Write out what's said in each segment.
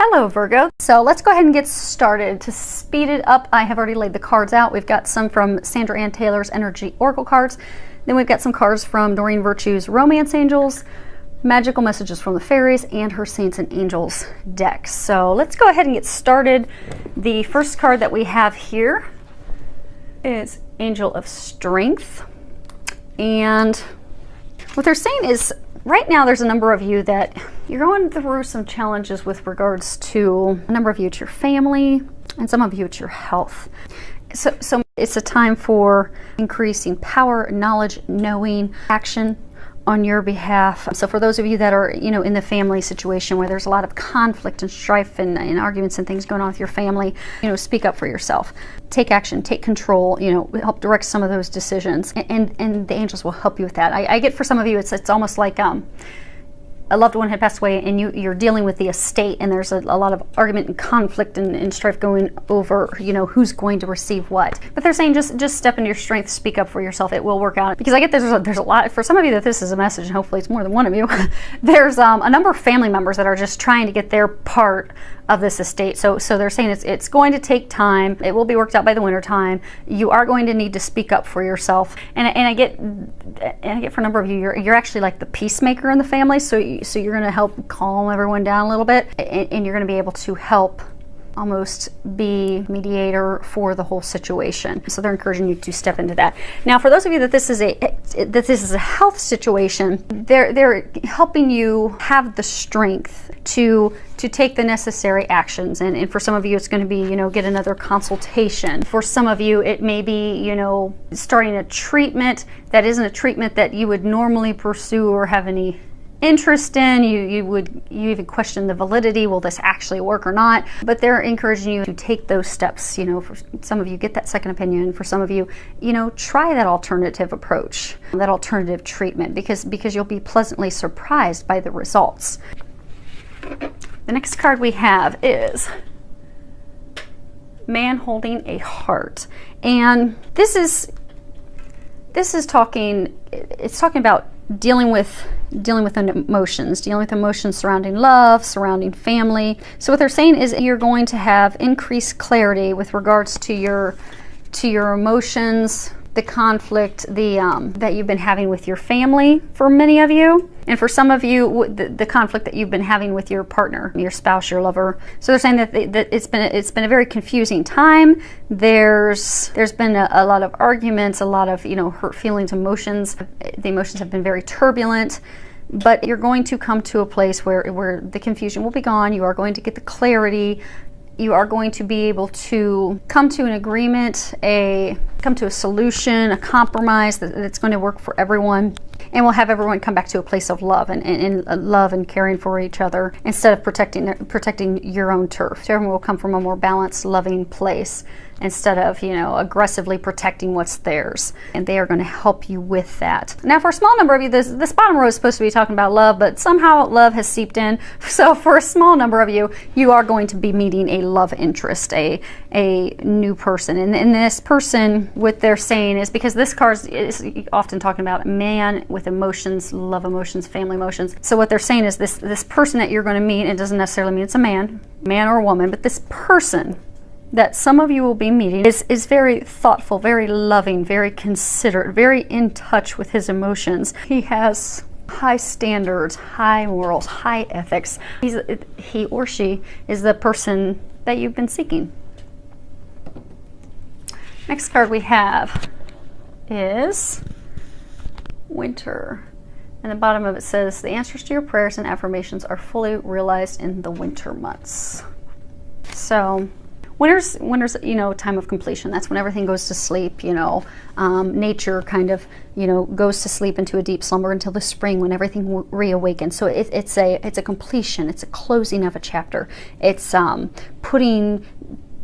Hello Virgo. So let's go ahead and get started. To speed it up, I have already laid the cards out. We've got some from Sandra Ann Taylor's Energy Oracle cards. Then we've got some cards from Doreen Virtue's Romance Angels, Magical Messages from the Fairies, and her Saints and Angels deck. So let's go ahead and get started. The first card that we have here is Angel of Strength. And what they're saying is, right now there's a number of you that you're going through some challenges with regards to a number of you, it's your family, and some of you, it's your health. So it's a time for increasing power, knowledge, knowing, action on your behalf. So for those of you that are, in the family situation where there's a lot of conflict and strife and arguments and things going on with your family, speak up for yourself. Take action, take control, help direct some of those decisions. And the angels will help you with that. I get for some of you, it's almost like a loved one had passed away and you're dealing with the estate, and there's a lot of argument and conflict and strife going over, who's going to receive what. But they're saying just step into your strength, speak up for yourself. It will work out. Because I get there's a lot, for some of you that this is a message, and hopefully it's more than one of you, there's a number of family members that are just trying to get their part of this estate. So they're saying it's going to take time. It will be worked out by the winter time. You are going to need to speak up for yourself. And I get for a number of you, you're actually like the peacemaker in the family. So you're going to help calm everyone down a little bit, and you're going to be able to help almost be mediator for the whole situation. So they're encouraging you to step into that. Now, for those of you that this is a health situation, they're helping you have the strength to take the necessary actions. And for some of you, it's going to be, get another consultation. For some of you, it may be, starting a treatment that isn't a treatment that you would normally pursue or have any interest in. You even question the validity. Will this actually work or not? But they're encouraging you to take those steps. For some of you, get that second opinion. For some of you, try that alternative approach, that alternative treatment, because you'll be pleasantly surprised by the results. The next card we have is Man Holding a Heart. And this is talking about dealing with emotions surrounding love, surrounding family. So what they're saying is you're going to have increased clarity with regards to your emotions, the conflict that you've been having with your family for many of you, and for some of you, the conflict that you've been having with your partner, your spouse, your lover. So they're saying that it's been a very confusing time. There's been a lot of arguments, a lot of hurt feelings, emotions. The emotions have been very turbulent. But you're going to come to a place where the confusion will be gone. You are going to get the clarity. You are going to be able to come to an agreement, come to a solution, a compromise that's going to work for everyone. And we'll have everyone come back to a place of love and love and caring for each other instead of protecting your own turf. So everyone will come from a more balanced, loving place instead of, aggressively protecting what's theirs. And they are going to help you with that. Now, for a small number of you, this bottom row is supposed to be talking about love, but somehow love has seeped in. So for a small number of you, you are going to be meeting a love interest, a new person. And this person, what they're saying is, because this card is often talking about man with emotions, love emotions, family emotions. So what they're saying is this person that you're going to meet, it doesn't necessarily mean it's a man or a woman, but this person that some of you will be meeting is very thoughtful, very loving, very considerate, very in touch with his emotions. He has high standards, high morals, high ethics. He or she is the person that you've been seeking. Next card we have is Winter. And the bottom of it says, the answers to your prayers and affirmations are fully realized in the winter months. So winter's time of completion. That's when everything goes to sleep. Nature kind of goes to sleep into a deep slumber until the spring, when everything reawakens. So it's a completion. It's a closing of a chapter. It's putting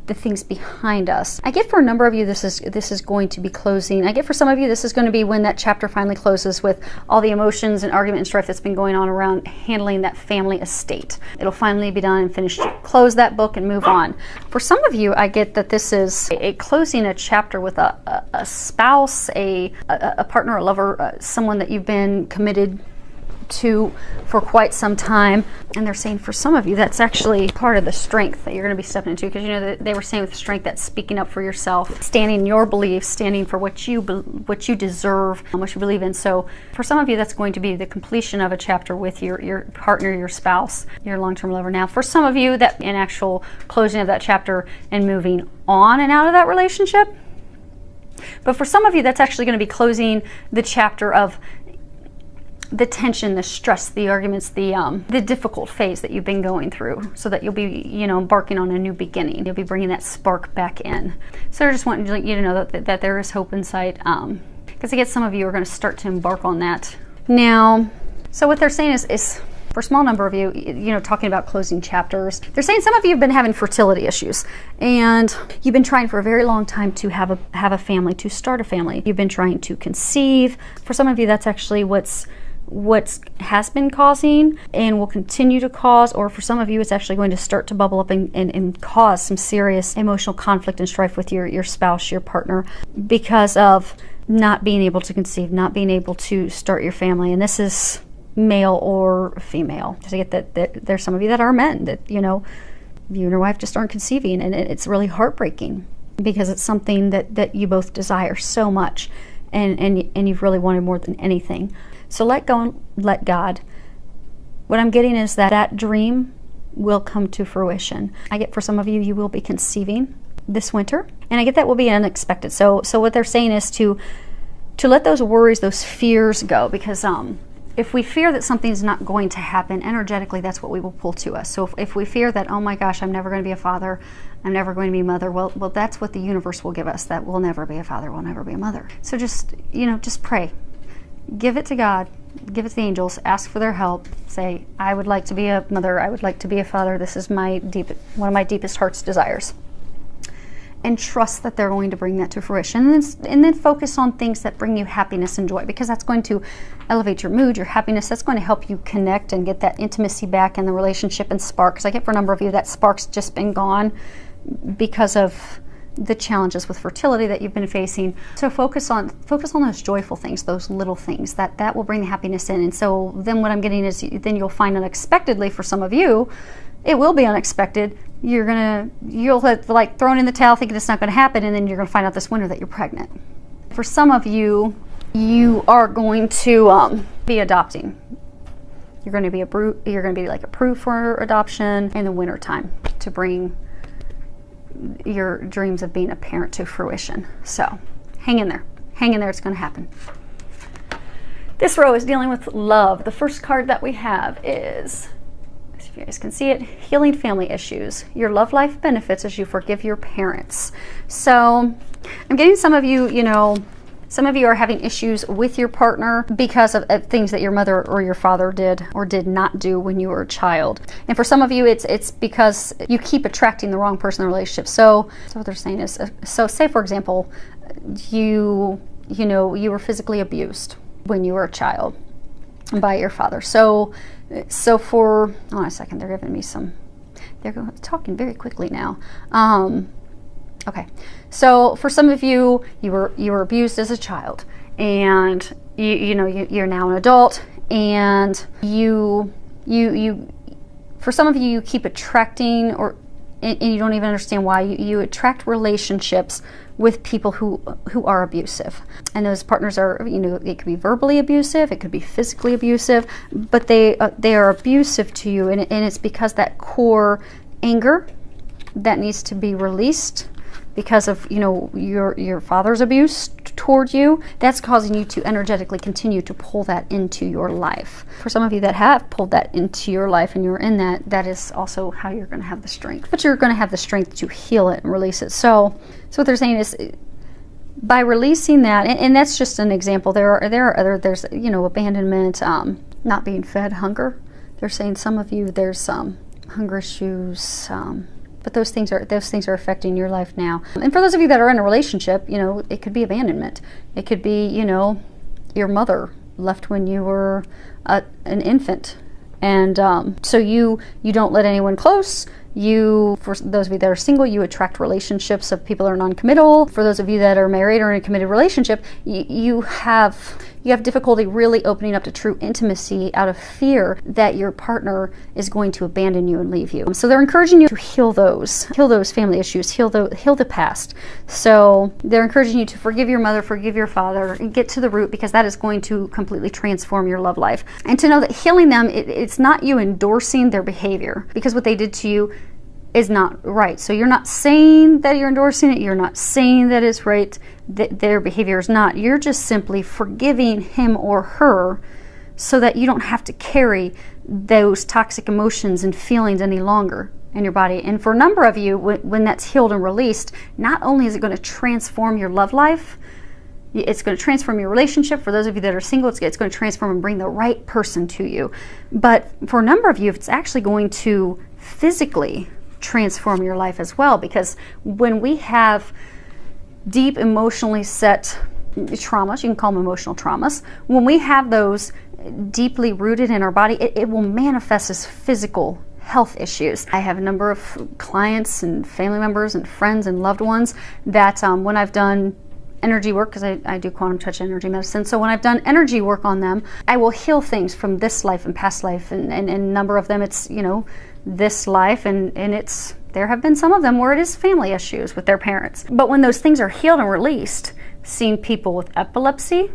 the things behind us. I get for a number of you, this is going to be closing. I get for some of you, this is going to be when that chapter finally closes with all the emotions and argument and strife that's been going on around handling that family estate. It'll finally be done and finished. Close that book and move on. For some of you, I get that this is a closing a chapter with a spouse, a partner, a lover, someone that you've been committed to for quite some time. And they're saying for some of you, that's actually part of the strength that you're going to be stepping into, because you know they were saying with strength, that's speaking up for yourself, standing in your beliefs, standing for what you deserve, what you believe in. So for some of you, that's going to be the completion of a chapter with your partner, your spouse, your long-term lover. Now, for some of you, that an actual closing of that chapter and moving on and out of that relationship. But for some of you, that's actually going to be closing the chapter of the tension, the stress, the arguments, the difficult phase that you've been going through, so that you'll be, you know, embarking on a new beginning. You'll be bringing that spark back in. So I just want you to know that there is hope in sight, because I guess some of you are going to start to embark on that. Now, so what they're saying is for a small number of you, you know, talking about closing chapters, they're saying some of you have been having fertility issues, and you've been trying for a very long time to have a family, to start a family. You've been trying to conceive. For some of you, that's actually what has been causing and will continue to cause, or for some of you, it's actually going to start to bubble up and cause some serious emotional conflict and strife with your spouse, your partner, because of not being able to conceive, not being able to start your family. And this is male or female. Because I get that there's some of you that are men, that, you know, you and your wife just aren't conceiving, and it's really heartbreaking, because it's something that you both desire so much, and you've really wanted more than anything. So let go and let God. What I'm getting is that dream will come to fruition. I get for some of you, you will be conceiving this winter, and I get that will be unexpected. So what they're saying is to let those worries, those fears go, because if we fear that something's not going to happen, energetically, that's what we will pull to us. So if we fear that, oh my gosh, I'm never going to be a father, I'm never going to be a mother, well, that's what the universe will give us, that we'll never be a father, we'll never be a mother. So just, you know, just pray. Give it to God, give it to the angels, ask for their help. Say, I would like to be a mother, I would like to be a father. This is one of my deepest heart's desires. And trust that they're going to bring that to fruition. And then focus on things that bring you happiness and joy, because that's going to elevate your mood, your happiness. That's going to help you connect and get that intimacy back in the relationship and spark. Because I get for a number of you, that spark's just been gone because of the challenges with fertility that you've been facing. So focus on those joyful things, those little things that will bring the happiness in. And so then what I'm getting is, then you'll find unexpectedly, for some of you, it will be unexpected. You'll have like thrown in the towel thinking it's not going to happen, and then you're going to find out this winter that you're pregnant. For some of you, you are going to be adopting. You're going to be like approved for adoption in the winter time to bring your dreams of being a parent to fruition. So hang in there. Hang in there. It's going to happen. This row is dealing with love. The first card that we have is, if you guys can see it, healing family issues. Your love life benefits as you forgive your parents. So I'm getting some of you, you know, some of you are having issues with your partner because of things that your mother or your father did or did not do when you were a child. And for some of you, it's because you keep attracting the wrong person in the relationship. So what they're saying is, so say for example, you were physically abused when you were a child by your father. So for, hold on a second, they're giving me some, they're talking very quickly now. Okay, so for some of you, you were abused as a child, and you're now an adult, and for some of you, you keep attracting, and you don't even understand why, you attract relationships with people who are abusive. And those partners are, it could be verbally abusive, it could be physically abusive, but they are abusive to you, and it's because that core anger that needs to be released because of your father's abuse toward you, that's causing you to energetically continue to pull that into your life. For some of you that have pulled that into your life and you're in that is also how you're going to have the strength. But you're going to have the strength to heal it and release it. So what they're saying is, by releasing that, and that's just an example. There's abandonment, not being fed, hunger. They're saying some of you there's hunger issues. But those things are affecting your life now. And for those of you that are in a relationship, it could be abandonment. It could be, your mother left when you were an infant. And so you don't let anyone close. For those of you that are single, you attract relationships of people that are non-committal. For those of you that are married or in a committed relationship, you have you have difficulty really opening up to true intimacy out of fear that your partner is going to abandon you and leave you. So they're encouraging you to heal those family issues, heal the past. So they're encouraging you to forgive your mother, forgive your father, and get to the root, because that is going to completely transform your love life. And to know that healing them, it's not you endorsing their behavior, because what they did to you is not right. So you're not saying that you're endorsing it. You're not saying that it's right, that their behavior is not. You're just simply forgiving him or her so that you don't have to carry those toxic emotions and feelings any longer in your body. And for a number of you, when that's healed and released, not only is it going to transform your love life, it's going to transform your relationship. For those of you that are single, it's going to transform and bring the right person to you. But for a number of you, it's actually going to physically transform your life as well, because when we have deep emotionally set traumas, you can call them emotional traumas, when we have those deeply rooted in our body, it will manifest as physical health issues. I have a number of clients and family members and friends and loved ones that when I've done energy work, because I do quantum touch energy medicine, so when I've done energy work on them, I will heal things from this life and past life, and a number of them it's, you know, this life, and it's, there have been some of them where it is family issues with their parents. But when those things are healed and released, seeing people with epilepsy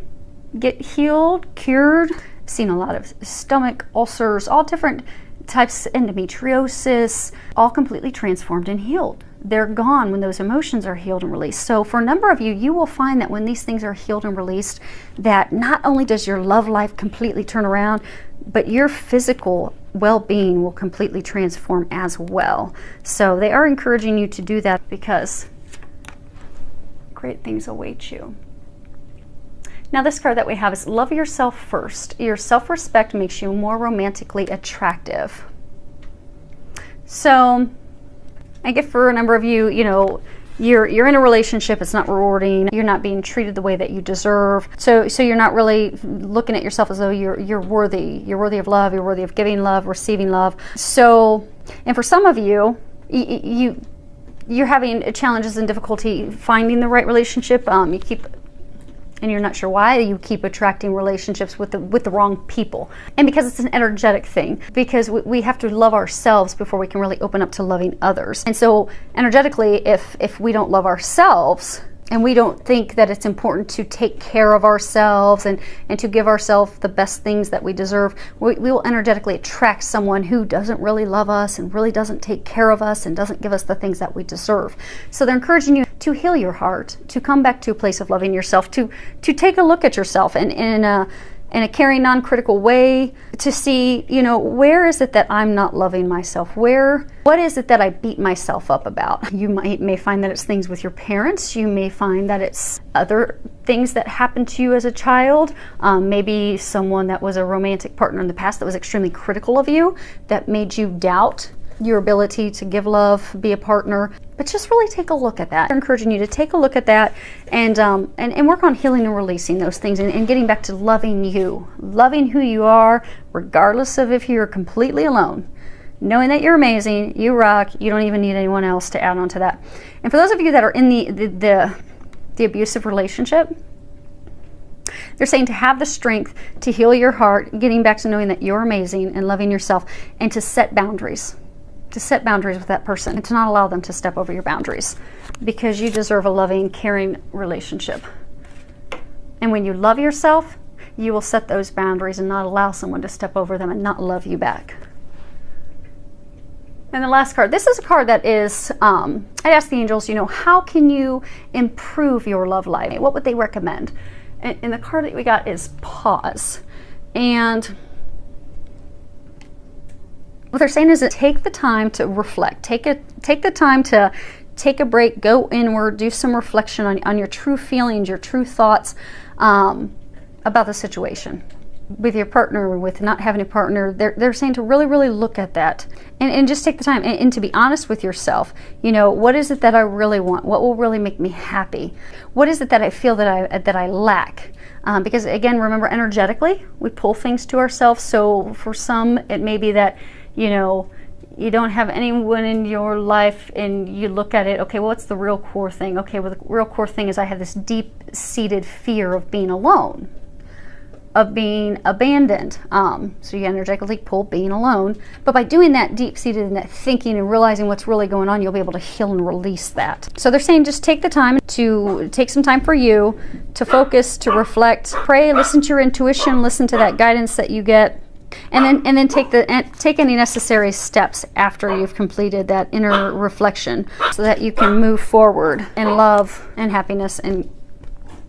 get healed, cured, seen a lot of stomach ulcers, all different types, endometriosis, all completely transformed and healed. They're gone when those emotions are healed and released. So for a number of you, you will find that when these things are healed and released, that not only does your love life completely turn around, but your physical well-being will completely transform as well. So they are encouraging you to do that, because great things await you. Now this card that we have is love yourself first. Your self-respect makes you more romantically attractive. So I get for a number of you, you know, you're in a relationship, it's not rewarding, you're not being treated the way that you deserve. So you're not really looking at yourself as though you're worthy. You're worthy of love, you're worthy of giving love, receiving love. So, and for some of you, you're having challenges and difficulty finding the right relationship. You keep, and you're not sure why, you keep attracting relationships with the wrong people. And because it's an energetic thing, because we have to love ourselves before we can really open up to loving others. And so energetically, if we don't love ourselves, and we don't think that it's important to take care of ourselves and to give ourselves the best things that we deserve, we will energetically attract someone who doesn't really love us and really doesn't take care of us and doesn't give us the things that we deserve. So they're encouraging you to heal your heart, to come back to a place of loving yourself, to take a look at yourself and in a caring, non-critical way, to see, you know, where is it that I'm not loving myself? What is it that I beat myself up about? You may find that it's things with your parents. You may find that it's other things that happened to you as a child. Maybe someone that was a romantic partner in the past that was extremely critical of you, that made you doubt your ability to give love, be a partner. But just really take a look at that. I'm encouraging you to take a look at that and work on healing and releasing those things and getting back to loving you, loving who you are, regardless of if you're completely alone. Knowing that you're amazing, you rock, you don't even need anyone else to add on to that. And for those of you that are in the abusive relationship, they're saying to have the strength to heal your heart, getting back to knowing that you're amazing and loving yourself, and to set boundaries. To set boundaries with that person and to not allow them to step over your boundaries, because you deserve a loving, caring relationship. And when you love yourself, you will set those boundaries and not allow someone to step over them and not love you back. And the last card, this is a card that is, I asked the angels, you know, how can you improve your love life? What would they recommend? And the card that we got is pause. And what they're saying is that take the time to reflect. Take the time to take a break, go inward, do some reflection on your true feelings, your true thoughts about the situation. With your partner, with not having a partner, they're saying to really, really look at that and just take the time and to be honest with yourself. You know, what is it that I really want? What will really make me happy? What is it that I feel that I lack? Because again, remember, energetically, we pull things to ourselves. So for some, it may be that, you know, you don't have anyone in your life and you look at it, okay, well, what's the real core thing? Okay, well, the real core thing is I have this deep-seated fear of being alone. of being abandoned. So you energetically pull being alone. But by doing that deep-seated and that thinking and realizing what's really going on, you'll be able to heal and release that. So they're saying just take the time to take some time for you to focus, to reflect, pray, listen to your intuition, listen to that guidance that you get. And then take any necessary steps after you've completed that inner reflection so that you can move forward in love and happiness and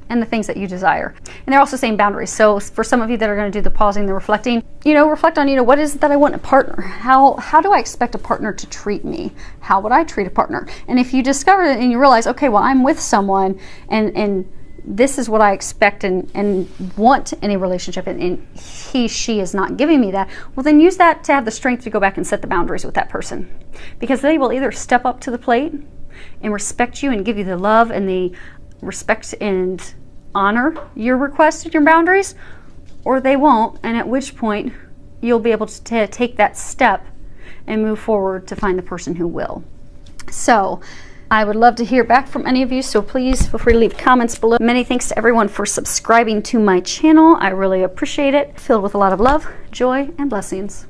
the things that you desire. And they're also saying boundaries. So for some of you that are going to do the pausing, the reflecting, reflect on, what is it that I want in a partner? How do I expect a partner to treat me? How would I treat a partner? And if you discover it and you realize, okay, well, I'm with someone and this is what I expect and want in a relationship, and she is not giving me that, well, then use that to have the strength to go back and set the boundaries with that person. Because they will either step up to the plate and respect you and give you the love and the respect and honor your request and your boundaries, or they won't, and at which point you'll be able to take that step and move forward to find the person who will. So I would love to hear back from any of you, so please feel free to leave comments below. Many thanks to everyone for subscribing to my channel. I really appreciate it. Filled with a lot of love, joy, and blessings.